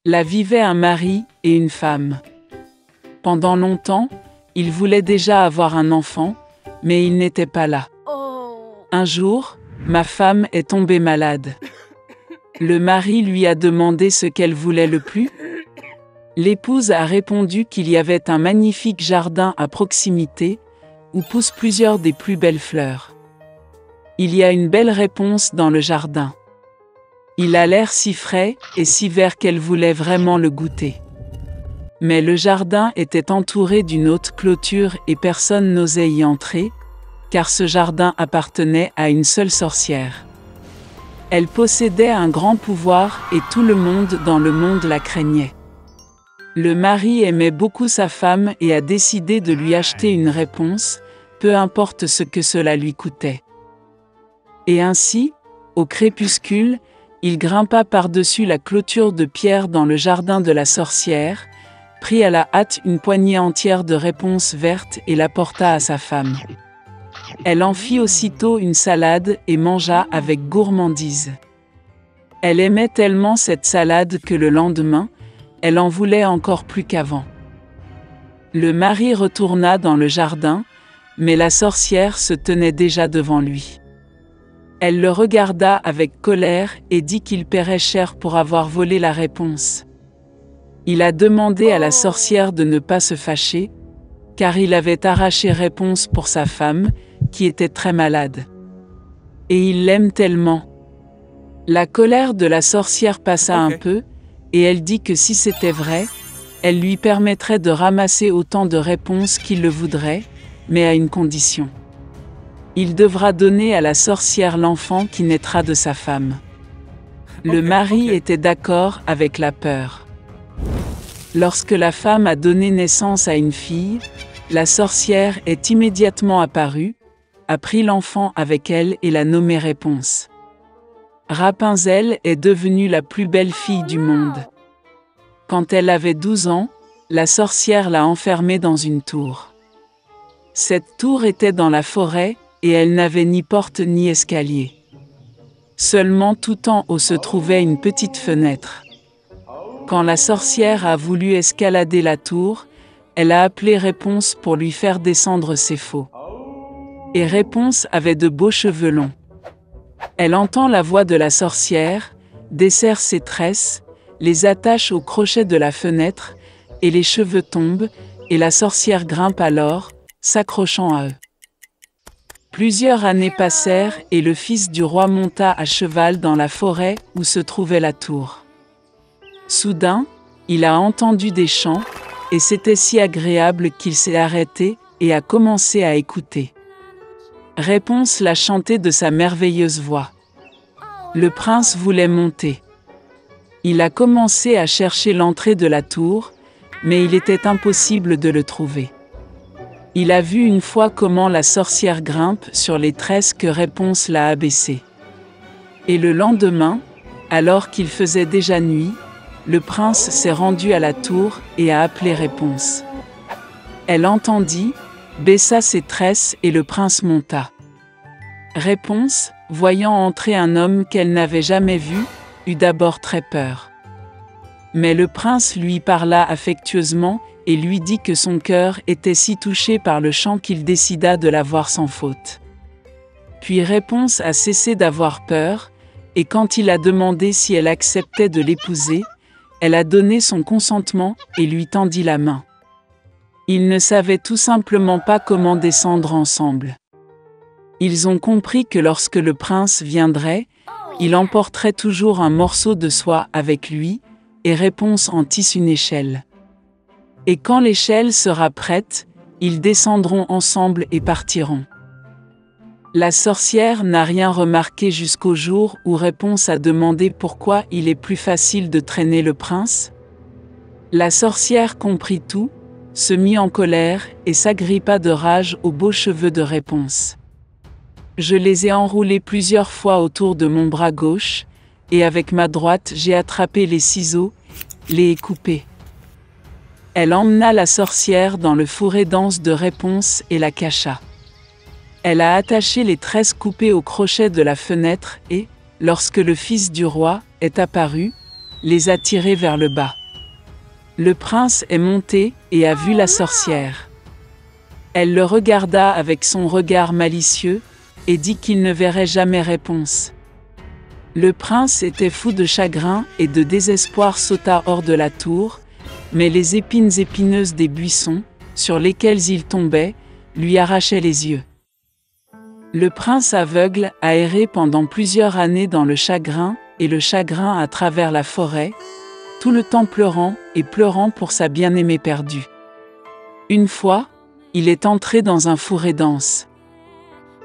Là vivaient un mari et une femme. Pendant longtemps, ils voulaient déjà avoir un enfant, mais il n'était pas là. Un jour, ma femme est tombée malade. Le mari lui a demandé ce qu'elle voulait le plus. L'épouse a répondu qu'il y avait un magnifique jardin à proximité, où poussent plusieurs des plus belles fleurs. Il y a une belle réponse dans le jardin. Il a l'air si frais et si vert qu'elle voulait vraiment le goûter. Mais le jardin était entouré d'une haute clôture et personne n'osait y entrer, car ce jardin appartenait à une seule sorcière. Elle possédait un grand pouvoir et tout le monde dans le monde la craignait. Le mari aimait beaucoup sa femme et a décidé de lui acheter une réponse, peu importe ce que cela lui coûtait. Et ainsi, au crépuscule, il grimpa par-dessus la clôture de pierre dans le jardin de la sorcière, prit à la hâte une poignée entière de réponses vertes et l'apporta à sa femme. Elle en fit aussitôt une salade et mangea avec gourmandise. Elle aimait tellement cette salade que le lendemain, elle en voulait encore plus qu'avant. Le mari retourna dans le jardin, mais la sorcière se tenait déjà devant lui. Elle le regarda avec colère et dit qu'il paierait cher pour avoir volé la réponse. Il a demandé à la sorcière de ne pas se fâcher, car il avait arraché réponse pour sa femme, qui était très malade. Et il l'aime tellement. La colère de la sorcière passa un peu, et elle dit que si c'était vrai, elle lui permettrait de ramasser autant de réponses qu'il le voudrait, mais à une condition. Il devra donner à la sorcière l'enfant qui naîtra de sa femme. Le mari était d'accord avec la peur. Lorsque la femme a donné naissance à une fille, la sorcière est immédiatement apparue, a pris l'enfant avec elle et l'a nommé Réponse. Rapunzel est devenue la plus belle fille du monde. Quand elle avait 12 ans, la sorcière l'a enfermée dans une tour. Cette tour était dans la forêt, et elle n'avait ni porte ni escalier. Seulement tout en haut se trouvait une petite fenêtre. Quand la sorcière a voulu escalader la tour, elle a appelé Réponse pour lui faire descendre ses faux. Et Réponse avait de beaux cheveux longs. Elle entend la voix de la sorcière, desserre ses tresses, les attache au crochet de la fenêtre, et les cheveux tombent, et la sorcière grimpe alors, s'accrochant à eux. Plusieurs années passèrent et le fils du roi monta à cheval dans la forêt où se trouvait la tour. Soudain, il a entendu des chants, et c'était si agréable qu'il s'est arrêté et a commencé à écouter. Réponse l'a chanté de sa merveilleuse voix. Le prince voulait monter. Il a commencé à chercher l'entrée de la tour, mais il était impossible de le trouver. Il a vu une fois comment la sorcière grimpe sur les tresses que Réponse l'a abaissée. Et le lendemain, alors qu'il faisait déjà nuit, le prince s'est rendu à la tour et a appelé Réponse. Elle entendit, baissa ses tresses et le prince monta. Réponse, voyant entrer un homme qu'elle n'avait jamais vu, eut d'abord très peur. Mais le prince lui parla affectueusement et lui dit que son cœur était si touché par le chant qu'il décida de la voir sans faute. Puis Réponse a cessé d'avoir peur, et quand il a demandé si elle acceptait de l'épouser, elle a donné son consentement et lui tendit la main. Ils ne savaient tout simplement pas comment descendre ensemble. Ils ont compris que lorsque le prince viendrait, il emporterait toujours un morceau de soie avec lui, et Réponse en tisse une échelle. Et quand l'échelle sera prête, ils descendront ensemble et partiront. La sorcière n'a rien remarqué jusqu'au jour où Réponse a demandé pourquoi il est plus facile de traîner le prince. La sorcière comprit tout, se mit en colère et s'agrippa de rage aux beaux cheveux de Réponse. Je les ai enroulés plusieurs fois autour de mon bras gauche, et avec ma droite j'ai attrapé les ciseaux, les ai coupés. Elle emmena la sorcière dans le fourré dense de Réponse et la cacha. Elle a attaché les tresses coupées au crochet de la fenêtre et, lorsque le fils du roi est apparu, les a tirés vers le bas. Le prince est monté et a vu la sorcière. Elle le regarda avec son regard malicieux et dit qu'il ne verrait jamais réponse. Le prince était fou de chagrin et de désespoir, sauta hors de la tour, mais les épines épineuses des buissons, sur lesquels il tombait, lui arrachaient les yeux. Le prince aveugle a erré pendant plusieurs années dans le chagrin et le chagrin à travers la forêt, tout le temps pleurant et pleurant pour sa bien-aimée perdue. Une fois, il est entré dans un fourré dense.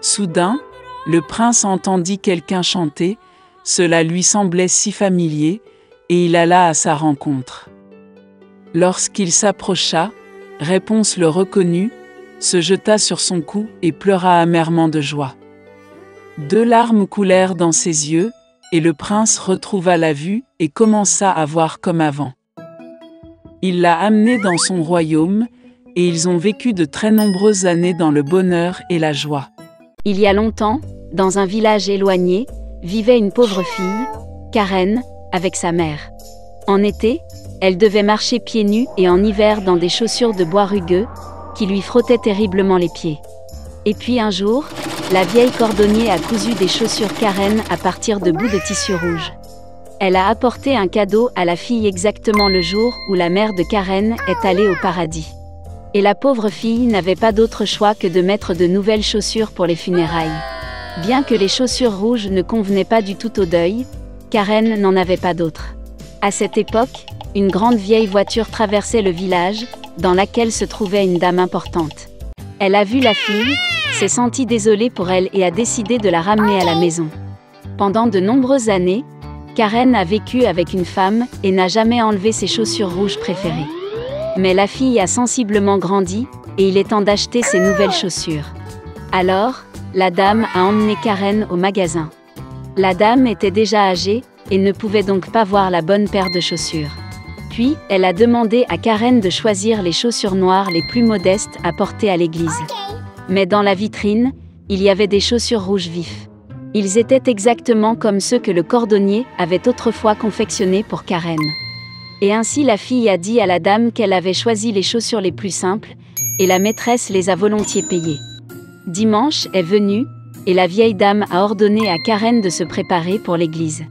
Soudain, le prince entendit quelqu'un chanter, cela lui semblait si familier, et il alla à sa rencontre. Lorsqu'il s'approcha, Réponse le reconnut, se jeta sur son cou et pleura amèrement de joie. 2 larmes coulèrent dans ses yeux, et le prince retrouva la vue et commença à voir comme avant. Il l'a amené dans son royaume, et ils ont vécu de très nombreuses années dans le bonheur et la joie. Il y a longtemps, dans un village éloigné, vivait une pauvre fille, Karen, avec sa mère. En été, elle devait marcher pieds nus et en hiver dans des chaussures de bois rugueux, qui lui frottaient terriblement les pieds. Et puis un jour, la vieille cordonnier a cousu des chaussures Karen à partir de bouts de tissu rouge. Elle a apporté un cadeau à la fille exactement le jour où la mère de Karen est allée au paradis. Et la pauvre fille n'avait pas d'autre choix que de mettre de nouvelles chaussures pour les funérailles. Bien que les chaussures rouges ne convenaient pas du tout au deuil, Karen n'en avait pas d'autres. À cette époque, une grande vieille voiture traversait le village, dans laquelle se trouvait une dame importante. Elle a vu la fille, s'est sentie désolée pour elle et a décidé de la ramener à la maison. Pendant de nombreuses années, Karen a vécu avec une femme et n'a jamais enlevé ses chaussures rouges préférées. Mais la fille a sensiblement grandi, et il est temps d'acheter ses nouvelles chaussures. Alors, la dame a emmené Karen au magasin. La dame était déjà âgée, et ne pouvait donc pas voir la bonne paire de chaussures. Puis, elle a demandé à Karen de choisir les chaussures noires les plus modestes à porter à l'église. Mais dans la vitrine, il y avait des chaussures rouges vifs. Ils étaient exactement comme ceux que le cordonnier avait autrefois confectionnés pour Karen. Et ainsi la fille a dit à la dame qu'elle avait choisi les chaussures les plus simples, et la maîtresse les a volontiers payées. Dimanche est venu, et la vieille dame a ordonné à Karen de se préparer pour l'église.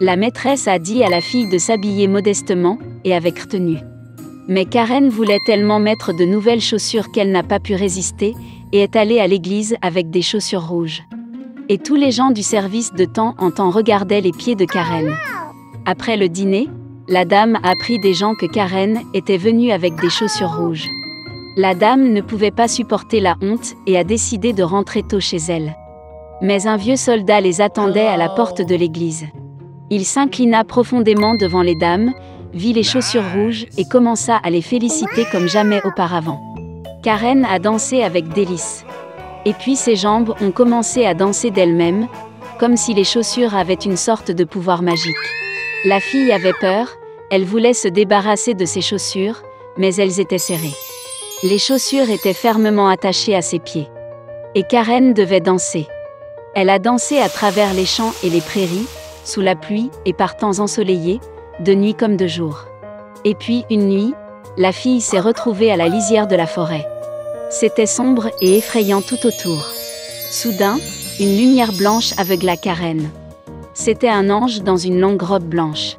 La maîtresse a dit à la fille de s'habiller modestement, et avec retenue. Mais Karen voulait tellement mettre de nouvelles chaussures qu'elle n'a pas pu résister, et est allée à l'église avec des chaussures rouges. Et tous les gens du service de temps en temps regardaient les pieds de Karen. Après le dîner, la dame a appris des gens que Karen était venue avec des chaussures rouges. La dame ne pouvait pas supporter la honte et a décidé de rentrer tôt chez elle. Mais un vieux soldat les attendait à la porte de l'église. Il s'inclina profondément devant les dames, vit les chaussures rouges et commença à les féliciter comme jamais auparavant. Karen a dansé avec délice. Et puis ses jambes ont commencé à danser d'elles-mêmes, comme si les chaussures avaient une sorte de pouvoir magique. La fille avait peur, elle voulait se débarrasser de ses chaussures, mais elles étaient serrées. Les chaussures étaient fermement attachées à ses pieds. Et Karen devait danser. Elle a dansé à travers les champs et les prairies, sous la pluie et par temps ensoleillés, de nuit comme de jour. Et puis, une nuit, la fille s'est retrouvée à la lisière de la forêt. C'était sombre et effrayant tout autour. Soudain, une lumière blanche aveugla Karen. C'était un ange dans une longue robe blanche.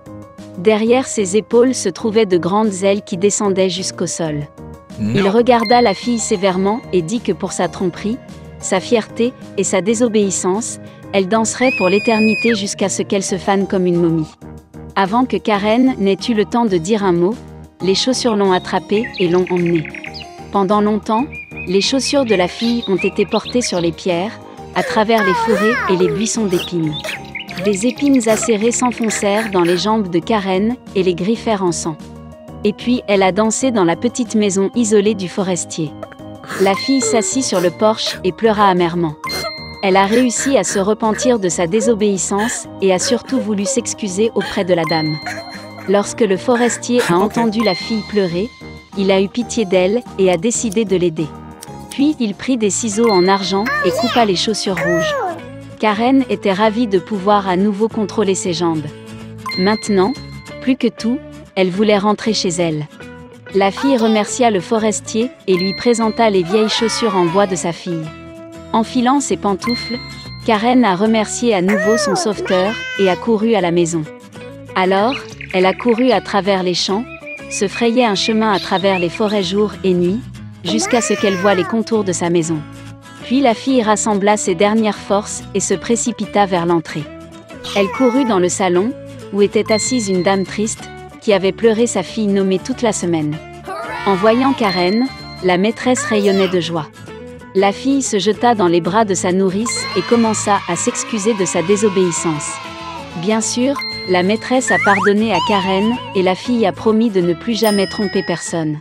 Derrière ses épaules se trouvaient de grandes ailes qui descendaient jusqu'au sol. Il regarda la fille sévèrement et dit que pour sa tromperie, sa fierté et sa désobéissance, elle danserait pour l'éternité jusqu'à ce qu'elle se fane comme une momie. Avant que Karen n'ait eu le temps de dire un mot, les chaussures l'ont attrapée et l'ont emmenée. Pendant longtemps, les chaussures de la fille ont été portées sur les pierres, à travers les fourrés et les buissons d'épines. Des épines acérées s'enfoncèrent dans les jambes de Karen et les griffèrent en sang. Et puis elle a dansé dans la petite maison isolée du forestier. La fille s'assit sur le porche et pleura amèrement. Elle a réussi à se repentir de sa désobéissance et a surtout voulu s'excuser auprès de la dame. Lorsque le forestier a entendu la fille pleurer, il a eu pitié d'elle et a décidé de l'aider. Puis il prit des ciseaux en argent et coupa les chaussures rouges. Karen était ravie de pouvoir à nouveau contrôler ses jambes. Maintenant, Plus que tout, elle voulait rentrer chez elle. La fille remercia le forestier et lui présenta les vieilles chaussures en bois de sa fille. Enfilant ses pantoufles, Karen a remercié à nouveau son sauveteur et a couru à la maison. Alors, elle a couru à travers les champs, se frayait un chemin à travers les forêts jour et nuit, jusqu'à ce qu'elle voie les contours de sa maison. Puis la fille rassembla ses dernières forces et se précipita vers l'entrée. Elle courut dans le salon, où était assise une dame triste, qui avait pleuré sa fille nommée toute la semaine. En voyant Karen, la maîtresse rayonnait de joie. La fille se jeta dans les bras de sa nourrice et commença à s'excuser de sa désobéissance. Bien sûr, la maîtresse a pardonné à Karen et la fille a promis de ne plus jamais tromper personne.